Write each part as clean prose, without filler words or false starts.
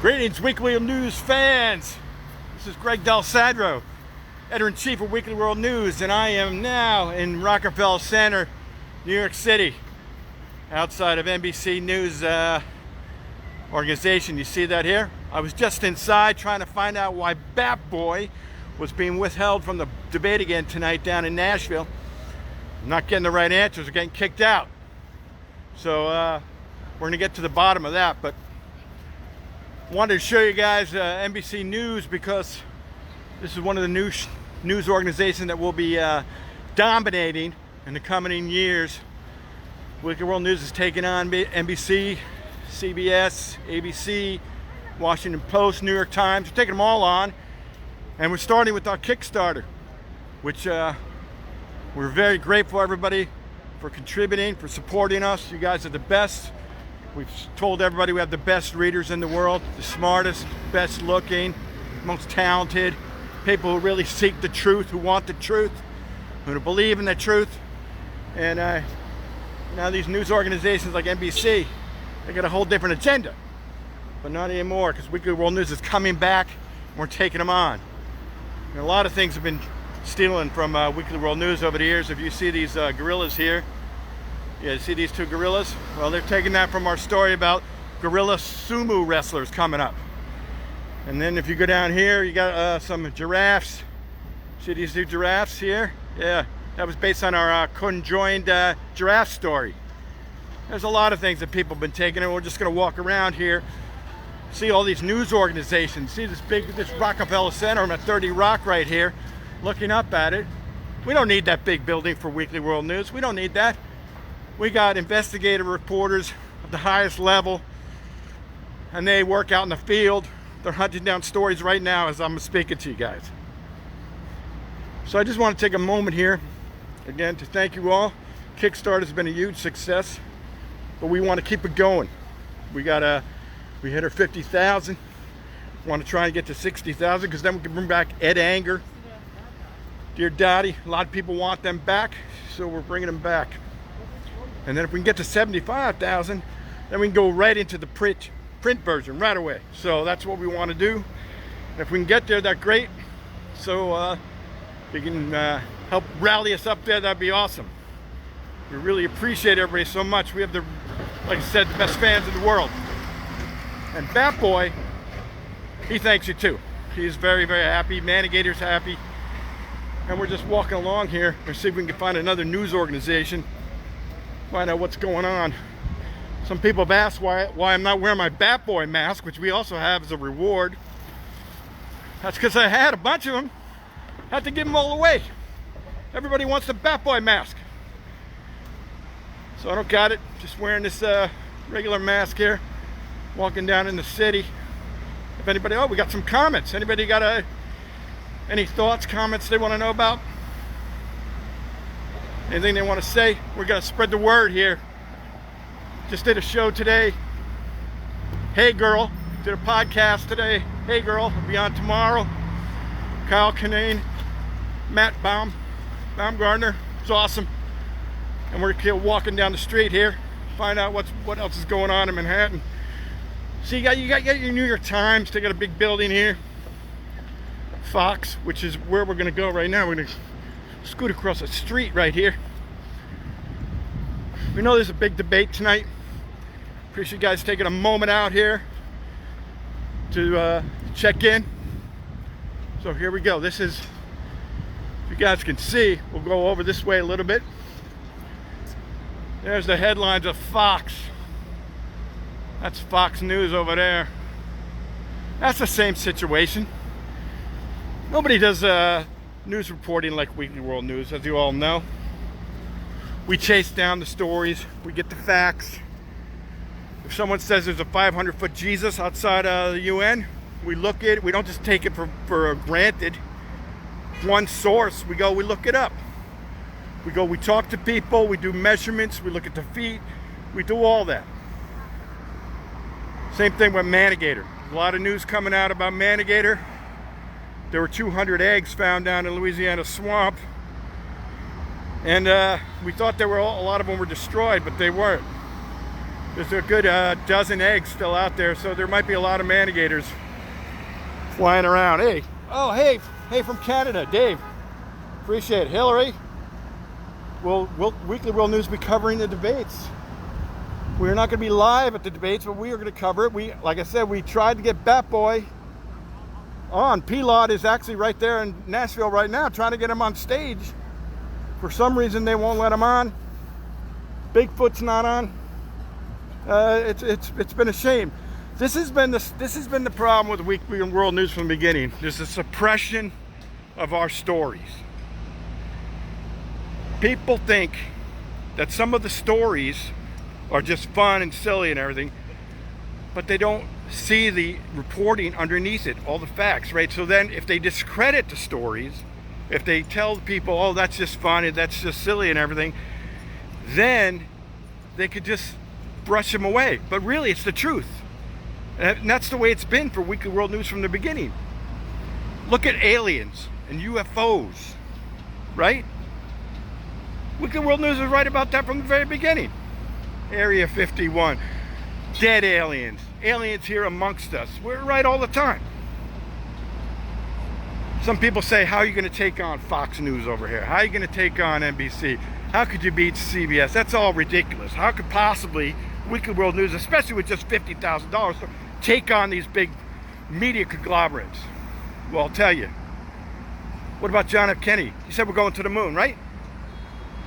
Greetings, Weekly News fans. This is Greg Del Sadro, Editor-in-Chief of Weekly World News, and I am now in Rockefeller Center, New York City, outside of NBC News organization. You see that here? I was just inside trying to find out why Bat Boy was being withheld from the debate again tonight down in Nashville. I'm not getting the right answers, we're getting kicked out. So we're going to get to the bottom of that, but wanted to show you guys NBC News because this is one of the news organizations that will be dominating in the coming years. Weekly World News is taking on NBC, CBS, ABC, Washington Post, New York Times. We're taking them all on, and we're starting with our Kickstarter, which we're very grateful everybody for contributing, for supporting us. You guys are the best. We've told everybody we have the best readers in the world, the smartest, best looking, most talented, people who really seek the truth, who want the truth, who believe in the truth. And now these news organizations like NBC, they got a whole different agenda. But not anymore, because Weekly World News is coming back and we're taking them on. And a lot of things have been stealing from Weekly World News over the years. If you see these gorillas here, yeah, see these two gorillas? Well, they're taking that from our story about gorilla sumo wrestlers coming up. And then if you go down here, you got some giraffes. See these two giraffes here? Yeah, that was based on our conjoined giraffe story. There's a lot of things that people have been taking, and we're just going to walk around here, see all these news organizations. See this Rockefeller Center. I'm at 30 Rock right here, looking up at it. We don't need that big building for Weekly World News. We don't need that. We got investigative reporters of the highest level, and they work out in the field. They're hunting down stories right now as I'm speaking to you guys. So I just want to take a moment here, again, to thank you all. Kickstarter has been a huge success, but we want to keep it going. We hit our 50,000. Want to try and get to 60,000, because then we can bring back Ed Anger, Dear Dottie. A lot of people want them back, so we're bringing them back. And then if we can get to 75,000, then we can go right into the print version right away. So that's what we want to do. And if we can get there, that's great. So if you can help rally us up there, that'd be awesome. We really appreciate everybody so much. We have like I said, the best fans in the world. And Bat Boy, he thanks you too. He's very, very happy. Manigator's happy. And we're just walking along here and see if we can find another news organization, find out what's going on. Some people have asked why I'm not wearing my Bat Boy mask, which we also have as a reward. That's because I had a bunch of them. Had to give them all away. Everybody wants the Bat Boy mask. So I don't got it. Just wearing this regular mask here. Walking down in the city. If anybody, oh, we got some comments. Anybody got any thoughts, comments they want to know about? Anything they want to say? We're going to spread the word here. Just did a show today. Hey Girl. Did a podcast today. Hey Girl. I'll be on tomorrow. Kyle Kinane, Matt Baumgartner. It's awesome. And we're walking down the street here. Find out what else is going on in Manhattan. See, you got your New York Times. They got a big building here. Fox, which is where we're going to go right now. We're going to scoot across the street right here. We know there's a big debate tonight. Appreciate you guys taking a moment out here to check in. So here we go. This is, if you guys can see, we'll go over this way a little bit. There's the headlines of Fox. That's Fox News over there. That's the same situation. Nobody does news reporting like Weekly World News, as you all know. We chase down the stories, we get the facts. If someone says there's a 500-foot Jesus outside the UN, we look at it. We don't just take it for granted. One source, we look it up. We talk to people, we do measurements, we look at the feet, we do all that. Same thing with Manigator. A lot of news coming out about Manigator. There were 200 eggs found down in Louisiana swamp. And we thought a lot of them were destroyed, but they weren't. There's a good dozen eggs still out there, so there might be a lot of manigators flying around. Hey, oh hey from Canada, Dave. Appreciate it. Hillary. Weekly World News will be covering the debates. We're not going to be live at the debates, but we are going to cover it. Like I said, we tried to get Bat Boy on. P-Lot is actually right there in Nashville right now, trying to get him on stage. For some reason, they won't let him on. Bigfoot's not on. It's been a shame. This has been the problem with Weekly World News from the beginning. There's a suppression of our stories. People think that some of the stories are just fun and silly and everything, but they don't see the reporting underneath it, all the facts, right? So then if they discredit the stories, if they tell people, oh, that's just fun and that's just silly and everything, then they could just brush them away. But really, it's the truth. And that's the way it's been for Weekly World News from the beginning. Look at aliens and UFOs, right? Weekly World News was right about that from the very beginning. Area 51, dead aliens, aliens here amongst us. We're right all the time. Some people say, how are you going to take on Fox News over here? How are you going to take on NBC? How could you beat CBS? That's all ridiculous. How could possibly Weekly World News, especially with just $50,000, take on these big media conglomerates? Well, I'll tell you. What about John F. Kennedy? He said we're going to the moon, right?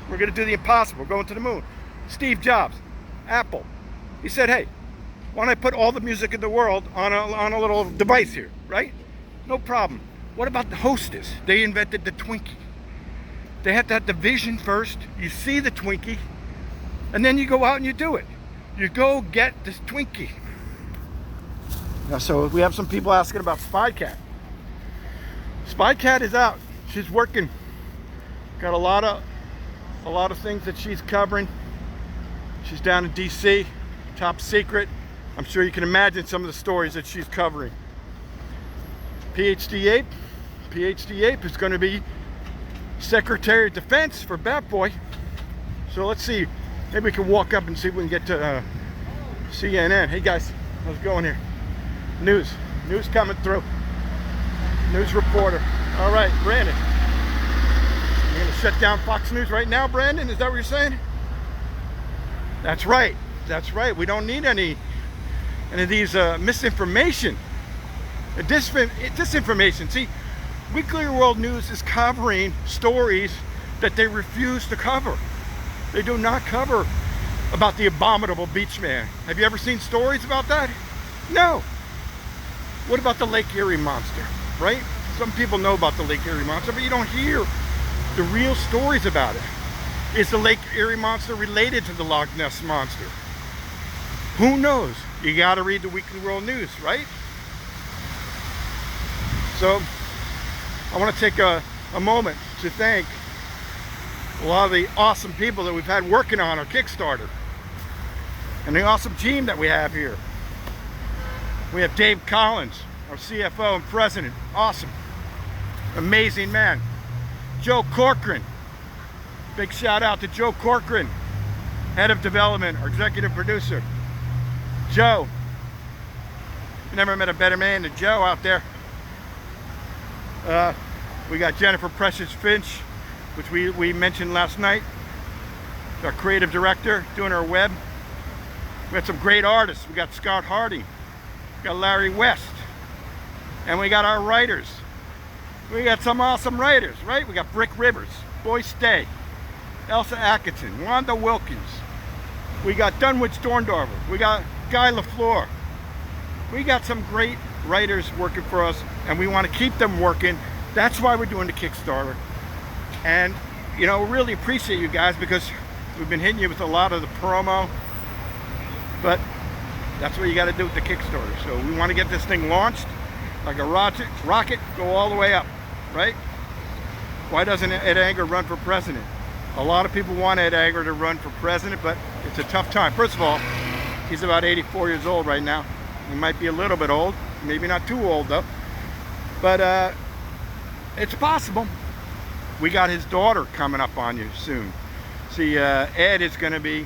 We're going to do the impossible. We're going to the moon. Steve Jobs, Apple. He said, hey, why don't I put all the music in the world on a little device here, right? No problem. What about the Hostess? They invented the Twinkie. They have to have the vision first. You see the Twinkie, and then you go out and you do it. You go get this Twinkie. Now, so we have some people asking about Spycat. Spycat is out. She's working. Got a lot of things that she's covering. She's down in DC, top secret. I'm sure you can imagine some of the stories that she's covering. PhD Ape is going to be Secretary of Defense for Bat Boy. So let's see. Maybe we can walk up and see if we can get to CNN. Hey guys, how's it going here? News coming through. News reporter. All right, Brandon. You're going to shut down Fox News right now, Brandon? Is that what you're saying? That's right. That's right. We don't need any of these misinformation. Disinformation. See, Weekly World News is covering stories that they refuse to cover. They do not cover about the abominable beach man. Have you ever seen stories about that? No. What about the Lake Erie monster, right? Some people know about the Lake Erie monster, but you don't hear the real stories about it. Is the Lake Erie monster related to the Loch Ness monster? Who knows? You got to read the Weekly World News, right? So I want to take a moment to thank a lot of the awesome people that we've had working on our Kickstarter and the awesome team that we have here. We have Dave Collins, our CFO and president. Awesome. Amazing man. Joe Corcoran. Big shout out to Joe Corcoran, head of development, our executive producer. Joe. You never met a better man than Joe out there. We got Jennifer Precious Finch, which we mentioned last night. Our creative director doing our web. We got some great artists. We got Scott Hardy. We got Larry West. And we got our writers. We got some awesome writers, right? We got Brick Rivers, Boy Stay, Elsa Atkinson, Wanda Wilkins. We got Dunwich Dorndorfer. We got Guy LaFleur. We got some great writers working for us, and we want to keep them working. That's why we're doing the Kickstarter. And, you know, we really appreciate you guys because we've been hitting you with a lot of the promo. But that's what you got to do with the Kickstarter. So we want to get this thing launched like a rocket, go all the way up, right? Why doesn't Ed Anger run for president? A lot of people want Ed Anger to run for president, but it's a tough time. First of all, he's about 84 years old right now. He might be a little bit old, maybe not too old though. But it's possible. We got his daughter coming up on you soon. See, Ed is going to be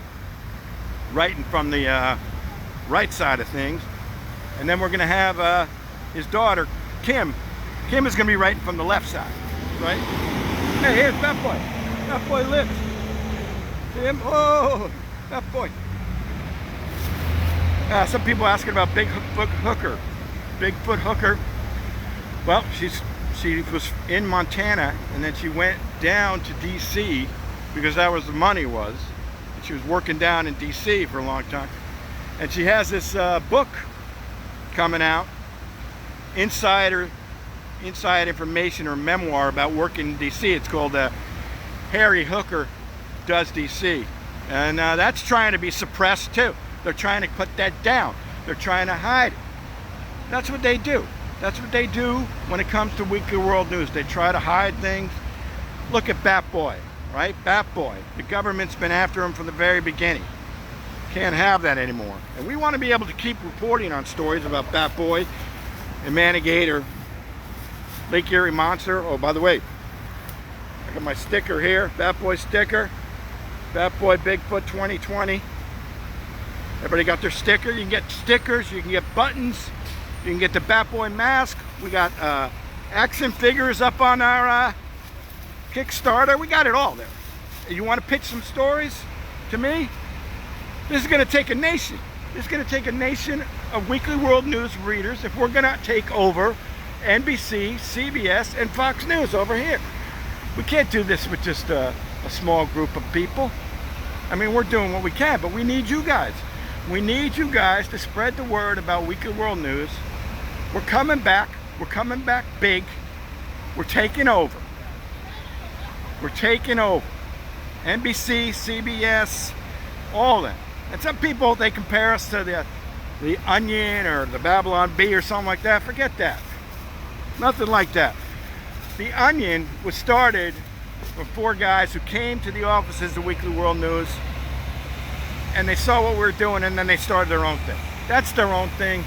writing from the right side of things. And then we're going to have his daughter, Kim. Kim is going to be writing from the left side, right? Hey, here's Fat Boy. Fat Boy lives. Kim, oh, Fat Boy. Some people asking about Bigfoot Hooker. Bigfoot Hooker. Well, she was in Montana, and then she went down to DC because that was the money was. She was working down in DC for a long time, and she has this book coming out, inside information or memoir about working in DC. It's called Harry Hooker Does DC, and that's trying to be suppressed too. They're trying to put that down. They're trying to hide it. That's what they do. That's what they do when it comes to Weekly World News. They try to hide things. Look at Bat Boy, right? Bat Boy. The government's been after him from the very beginning. Can't have that anymore. And we want to be able to keep reporting on stories about Bat Boy and Manigator, Lake Erie Monster. Oh, by the way, I got my sticker here, Bat Boy sticker. Bat Boy Bigfoot 2020. Everybody got their sticker. You can get stickers, you can get buttons, you can get the Bat Boy mask. We got action figures up on our Kickstarter. We got it all there. You want to pitch some stories to me? This is going to take a nation. This is going to take a nation of Weekly World News readers if we're going to take over NBC, CBS, and Fox News over here. We can't do this with just a small group of people. I mean, we're doing what we can, but we need you guys. We need you guys to spread the word about Weekly World News. We're coming back. We're coming back big. We're taking over. We're taking over. NBC, CBS, all that. And some people, they compare us to the Onion or the Babylon Bee or something like that. Forget that. Nothing like that. The Onion was started with 4 guys who came to the offices of Weekly World News, and they saw what we were doing, and then they started their own thing. That's their own thing.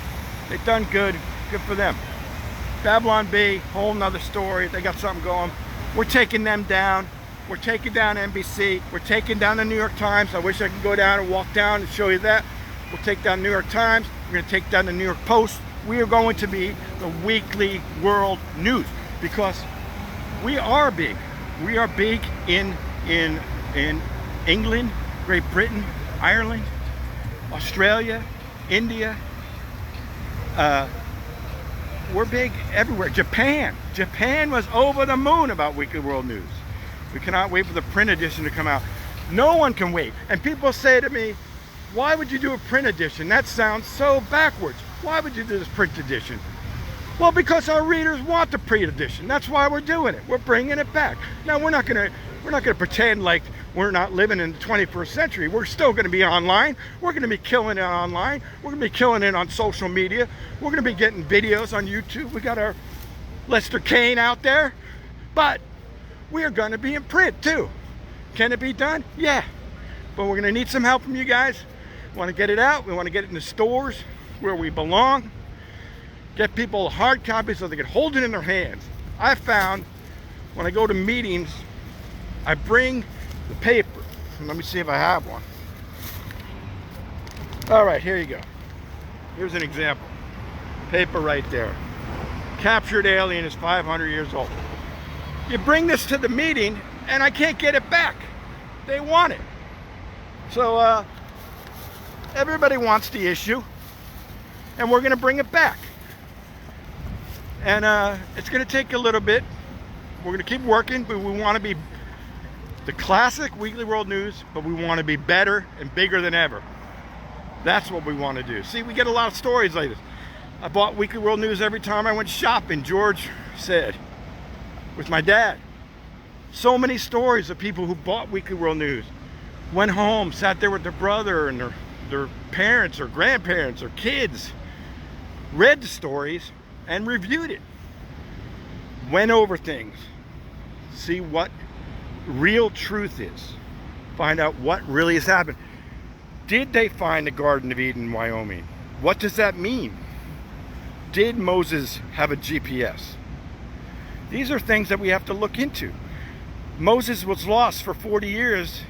They've done good. Good for them. Babylon Bee, whole nother story. They got something going. We're taking them down. We're taking down NBC. We're taking down the New York Times. I wish I could go down and walk down and show you that. We'll take down New York Times. We're going to take down the New York Post. We are going to be the Weekly World News because we are big. We are big in England, Great Britain, Ireland, Australia, India. We're big everywhere. Japan was over the moon about Weekly World News. We cannot wait for the print edition to come out. No one can wait. And people say to me, why would you do a print edition? That sounds so backwards. Why would you do this print edition? Well, because our readers want the print edition. That's why we're doing it. We're bringing it back. Now, we're not going to pretend like we're not living in the 21st century. We're still going to be online. We're going to be killing it online. We're going to be killing it on social media. We're going to be getting videos on YouTube. We got our Lester Kane out there. But we are going to be in print too. Can it be done? Yeah. But we're going to need some help from you guys. We want to get it out. We want to get it in the stores where we belong. Get people hard copies so they can hold it in their hands. I found when I go to meetings, I bring the paper. Let me see if I have one. All right, here you go. Here's an example. Paper right there. Captured alien is 500 years old. You bring this to the meeting and I can't get it back. They want it. So everybody wants the issue and we're gonna bring it back. And it's gonna take a little bit. We're gonna keep working, but we wanna be the classic Weekly World News, but we wanna be better and bigger than ever. That's what we wanna do. See, we get a lot of stories like this. I bought Weekly World News every time I went shopping, George said, with my dad. So many stories of people who bought Weekly World News, went home, sat there with their brother and their parents or grandparents or kids, read the stories and reviewed it, went over things, see what real truth is, find out what really has happened. Did they find the Garden of Eden in Wyoming? What does that mean? Did Moses have a GPS? These are things that we have to look into. Moses was lost for 40 years,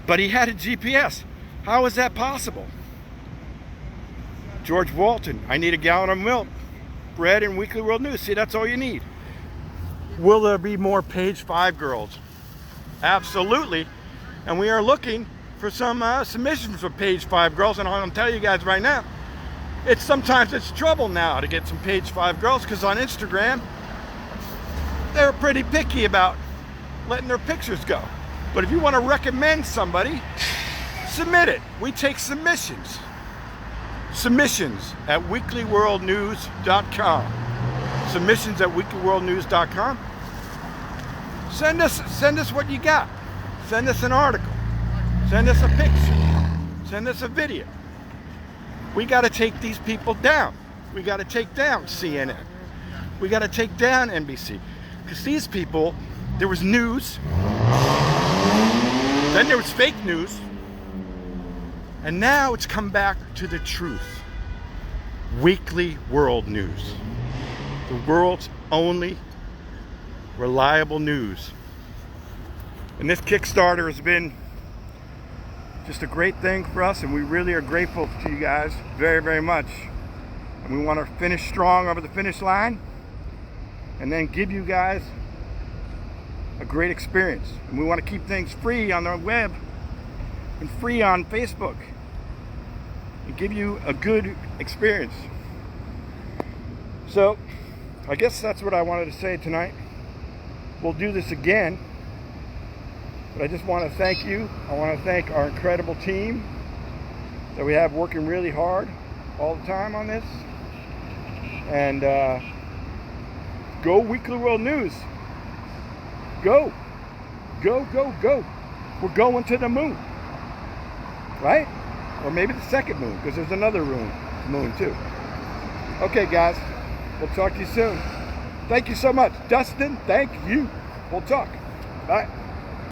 but he had a GPS. How is that possible? George Walton, I need a gallon of milk, bread, and Weekly World News. See, that's all you need. Will there be more Page 5 girls? Absolutely. And we are looking for some submissions for Page 5 girls. And I'm going to tell you guys right now, sometimes it's trouble now to get some Page 5 girls, because on Instagram, they're pretty picky about letting their pictures go. But if you want to recommend somebody, submit it. We take submissions. Submissions at weeklyworldnews.com. Submissions at weeklyworldnews.com. Send us what you got. Send us an article. Send us a picture. Send us a video. We got to take these people down. We got to take down CNN. We got to take down NBC. Because these people, there was news, then there was fake news, and now it's come back to the truth. Weekly World News. The world's only reliable news. And this Kickstarter has been just a great thing for us, and we really are grateful to you guys very, very much. And we want to finish strong over the finish line and then give you guys a great experience. And we want to keep things free on the web and free on Facebook and give you a good experience. So I guess that's what I wanted to say tonight. We'll do this again, but I just want to thank you. I want to thank our incredible team that we have working really hard all the time on this. And go Weekly World News. Go. Go, go, go. We're going to the moon. Right? Or maybe the second moon, because there's another moon too. Okay, guys. We'll talk to you soon. Thank you so much. Dustin, thank you. We'll talk. Bye.